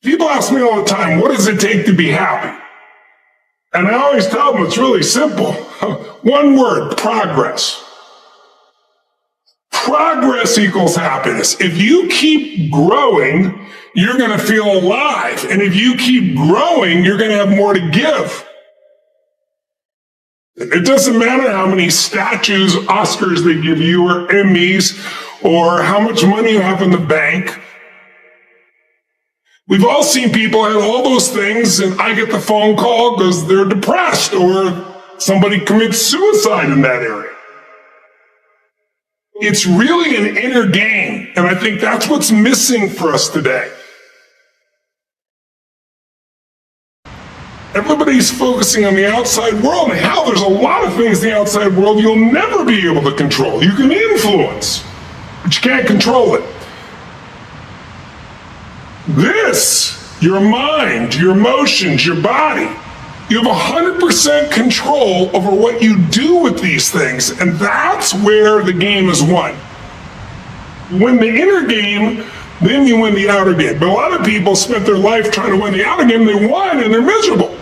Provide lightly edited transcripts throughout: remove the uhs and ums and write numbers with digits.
People ask me all the time, what does it take to be happy? And I always tell them it's really simple. One word, progress. Progress equals happiness. If you keep growing, you're going to feel alive. And if you keep growing, you're going to have more to give. It doesn't matter how many statues, Oscars they give you, or Emmys, or how much money you have in the bank. We've all seen people have all those things, and I get the phone call because they're depressed, or somebody commits suicide in that area. It's really an inner game, and I think that's what's missing for us today. Everybody's focusing on the outside world, and hell, there's a lot of things in the outside world you'll never be able to control. You can influence, but you can't control it. This, your mind, your emotions, your body, you have 100% control over what you do with these things, and that's where the game is won. You win the inner game, then you win the outer game. But a lot of people spent their life trying to win the outer game, they won, and they're miserable.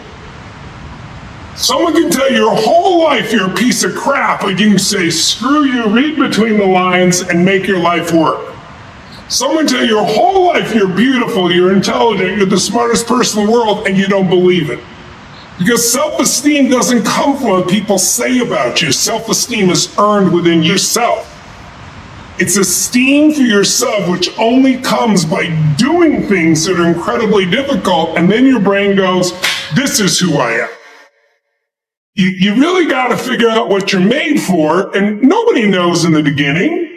Someone can tell you your whole life you're a piece of crap, but you can say, screw you, read between the lines, and make your life work. Someone tell you your whole life you're beautiful, you're intelligent, you're the smartest person in the world, and you don't believe it. Because self-esteem doesn't come from what people say about you. Self-esteem is earned within yourself. It's esteem for yourself, which only comes by doing things that are incredibly difficult, and then your brain goes, this is who I am. You really got to figure out what you're made for, and nobody knows in the beginning.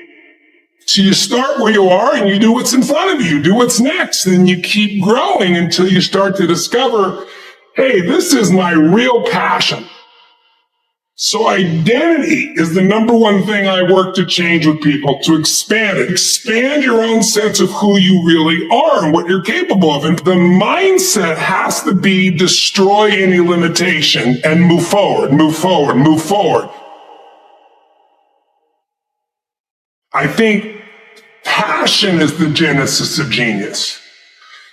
So you start where you are and you do what's in front of you, do what's next, and you keep growing until you start to discover, hey, this is my real passion. So identity is the number one thing I work to change with people, to expand it. Expand your own sense of who you really are and what you're capable of. And the mindset has to be destroy any limitation and move forward, move forward, move forward. I think passion is the genesis of genius.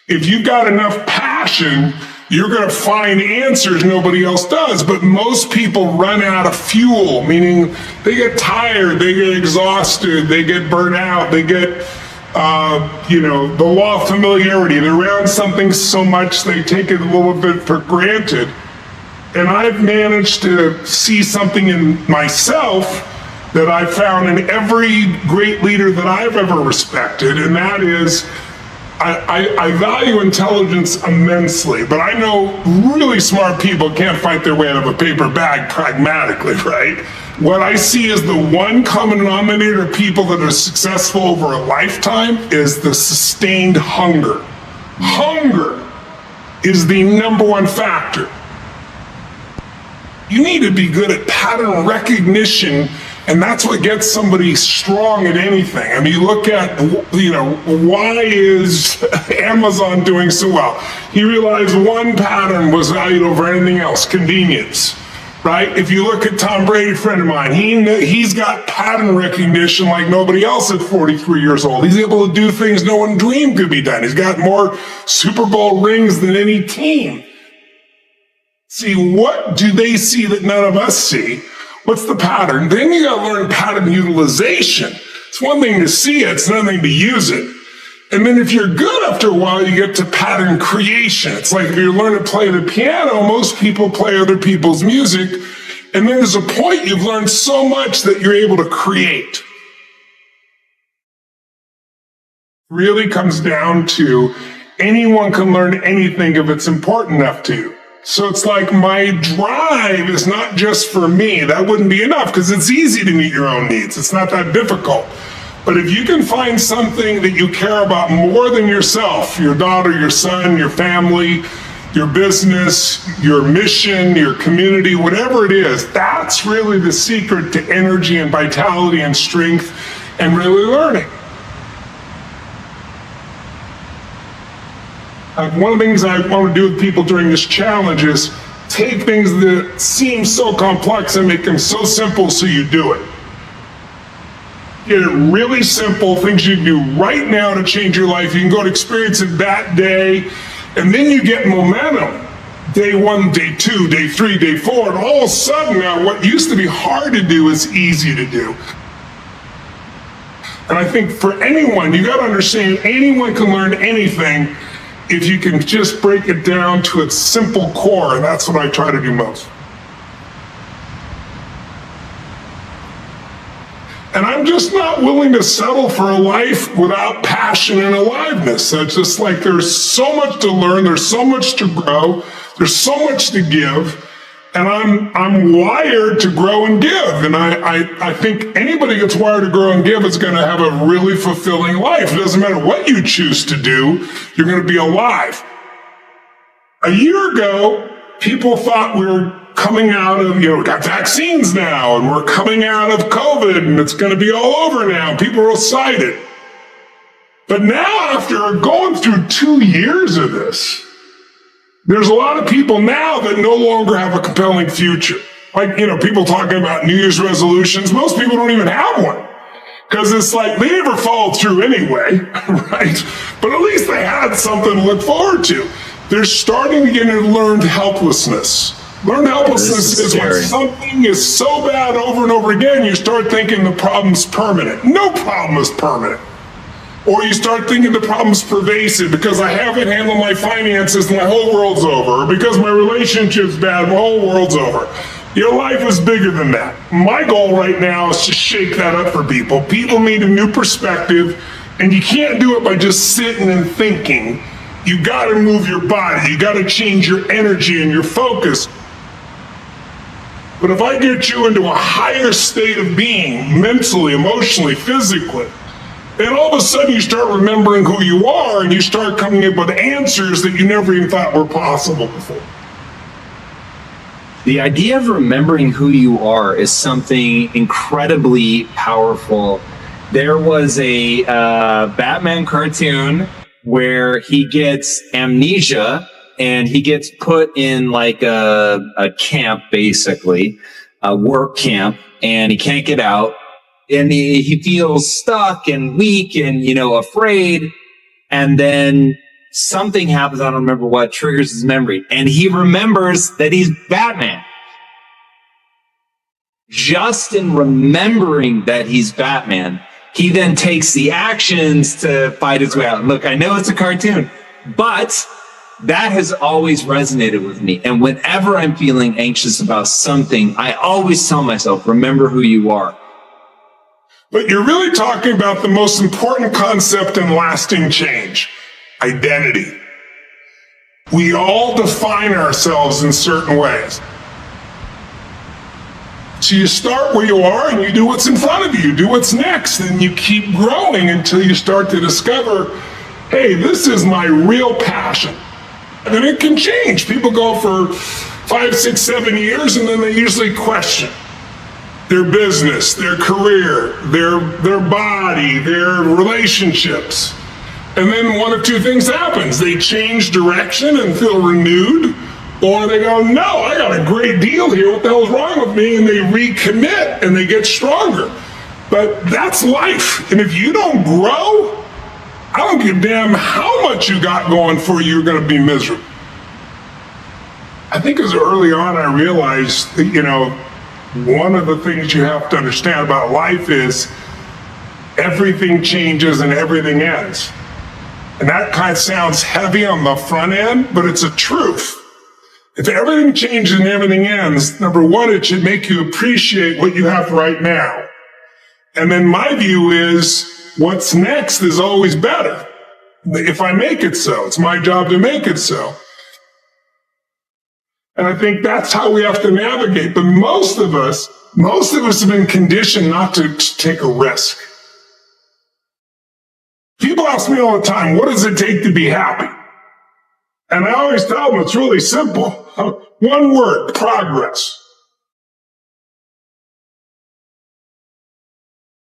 If you've got enough passion, you're going to find answers nobody else does. But most people run out of fuel, meaning they get tired, they get exhausted, they get burnt out, they get, the law of familiarity. They're around something so much they take it a little bit for granted. And I've managed to see something in myself that I found in every great leader that I've ever respected, and that is, I value intelligence immensely, but I know really smart people can't fight their way out of a paper bag pragmatically, right? What I see as the one common denominator of people that are successful over a lifetime is the sustained hunger. Hunger is the number one factor. You need to be good at pattern recognition, and that's what gets somebody strong at anything. I mean, you look at, why is Amazon doing so well? He realized one pattern was valued over anything else, convenience, right? If you look at Tom Brady, a friend of mine, he's got pattern recognition like nobody else at 43 years old. He's able to do things no one dreamed could be done. He's got more Super Bowl rings than any team. See, what do they see that none of us see? What's the pattern? Then you gotta learn pattern utilization. It's one thing to see it, it's another thing to use it. And then if you're good after a while, you get to pattern creation. It's like if you learn to play the piano, most people play other people's music. And then there's a point you've learned so much that you're able to create. Really comes down to anyone can learn anything if it's important enough to. So it's like my drive is not just for me. That wouldn't be enough because it's easy to meet your own needs. It's not that difficult. But if you can find something that you care about more than yourself, your daughter, your son, your family, your business, your mission, your community, whatever it is, that's really the secret to energy and vitality and strength and really learning. One of the things I want to do with people during this challenge is take things that seem so complex and make them so simple so you do it. Get it really simple, things you can do right now to change your life. You can go and experience it that day. And then you get momentum. Day 1, day 2, day 3, day 4, and all of a sudden now what used to be hard to do is easy to do. And I think for anyone, you got to understand, anyone can learn anything if you can just break it down to its simple core, and that's what I try to do most. And I'm just not willing to settle for a life without passion and aliveness. It's just like there's so much to learn, there's so much to grow, there's so much to give, and I'm wired to grow and give. And I think anybody that's wired to grow and give is going to have a really fulfilling life. It doesn't matter what you choose to do, you're going to be alive. A year ago, people thought we were coming out of, we got vaccines now, and we're coming out of COVID, and it's going to be all over now. People are excited. But now, after going through 2 years of this, there's a lot of people now that no longer have a compelling future. Like, people talking about New Year's resolutions. Most people don't even have one. Because it's like, they never followed through anyway, right? But at least they had something to look forward to. They're starting to get into learned helplessness. Learned helplessness is when something is so bad over and over again, you start thinking the problem's permanent. No problem is permanent. Or you start thinking the problem's pervasive because I haven't handled my finances, my whole world's over. Or because my relationship's bad, my whole world's over. Your life is bigger than that. My goal right now is to shake that up for people. People need a new perspective, and you can't do it by just sitting and thinking. You gotta move your body. You gotta change your energy and your focus. But if I get you into a higher state of being, mentally, emotionally, physically, then all of a sudden you start remembering who you are and you start coming up with answers that you never even thought were possible before. The idea of remembering who you are is something incredibly powerful. There was a Batman cartoon where he gets amnesia and he gets put in like a camp, basically, a work camp, and he can't get out. And he feels stuck and weak and, afraid. And then something happens, I don't remember what, triggers his memory. And he remembers that he's Batman. Just in remembering that he's Batman, he then takes the actions to fight his way out. Look, I know it's a cartoon, but that has always resonated with me. And whenever I'm feeling anxious about something, I always tell myself, remember who you are. But you're really talking about the most important concept in lasting change, identity. We all define ourselves in certain ways. So you start where you are and you do what's in front of you, you do what's next, and you keep growing until you start to discover, hey, this is my real passion. And it can change. People go for 5, 6, 7 years and then they usually question their business, their career, their body, their relationships. And then one of two things happens. They change direction and feel renewed, or they go, no, I got a great deal here. What the hell's wrong with me? And they recommit and they get stronger. But that's life. And if you don't grow, I don't give a damn how much you got going for you, you're going to be miserable. I think as early on I realized that, one of the things you have to understand about life is everything changes and everything ends. And that kind of sounds heavy on the front end, but it's a truth. If everything changes and everything ends, number one, it should make you appreciate what you have right now. And then my view is what's next is always better. If I make it so, it's my job to make it so. And I think that's how we have to navigate. But most of us have been conditioned not to take a risk. People ask me all the time, what does it take to be happy? And I always tell them it's really simple. One word, progress.